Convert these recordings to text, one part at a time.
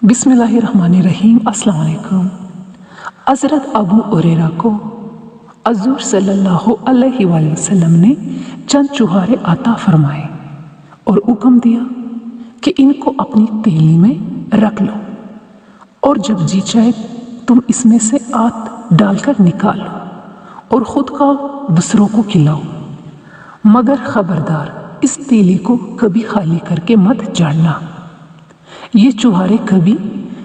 बिस्मिल्लाहिर्रहमानिर्रहीम। अस्सलाम वालेकुम। हज़रत अबू हुरैरा को हुज़ूर सल्लल्लाहु अलैहि वसल्लम ने चंद चुहारे अता फरमाए और हुक्म दिया कि इनको अपनी तेली में रख लो और जब जी चाहे तुम इसमें से आत डालकर निकालो और ख़ुद खाओ, दूसरों को खिलाओ, मगर ख़बरदार इस तेली को कभी खाली करके मत झाड़ना। ये चुहारे कभी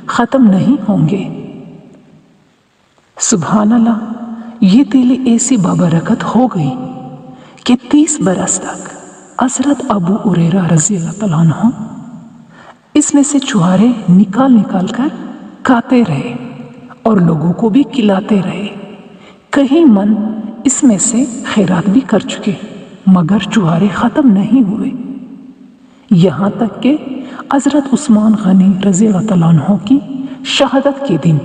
ख़त्म नहीं होंगे। सुभान अल्लाह, ये तेली ऐसी बाबरकत हो गई कि 30 बरस तक हज़रत अबू हुरैरा रज़ी अल्लाह तआला अन्हु इसमें से चुहारे निकाल निकाल कर खाते रहे और लोगों को भी खिलाते रहे। कहीं मन इसमें से खैरात भी कर चुके, मगर चुहारे ख़त्म नहीं हुए। यहाँ तक कि हज़रत उस्मान गनी रज़ी अल्लाह तआला अन्हु की शहादत के दिन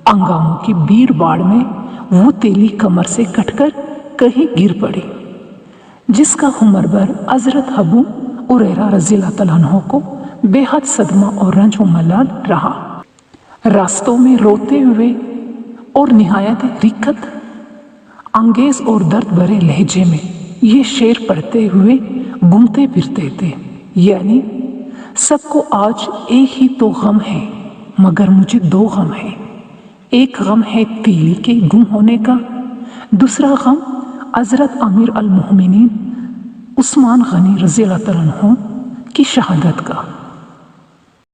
अंगामों की भीड़ बाड़ में वो तेली कमर से कटकर कहीं गिर पड़ी, जिसका उम्र भर हज़रत अबू हुरैरा रज़ी अल्लाह तआला अन्हु को बेहद सदमा और रंज व मलाल रहा। रास्तों में रोते हुए और निहायत रिक्कत अंगेज और दर्द भरे लहजे में ये शेर पढ़ते हुए घूमते फिरते थे, यानी सबको आज एक ही तो गम है, मगर मुझे 2 गम है। एक गम है तेली के गुम होने का, दूसरा गम हज़रत अमीर अल मोमिनीन उस्मान गनी रज़ी अल्लाह तआला अन्हु की शहादत का।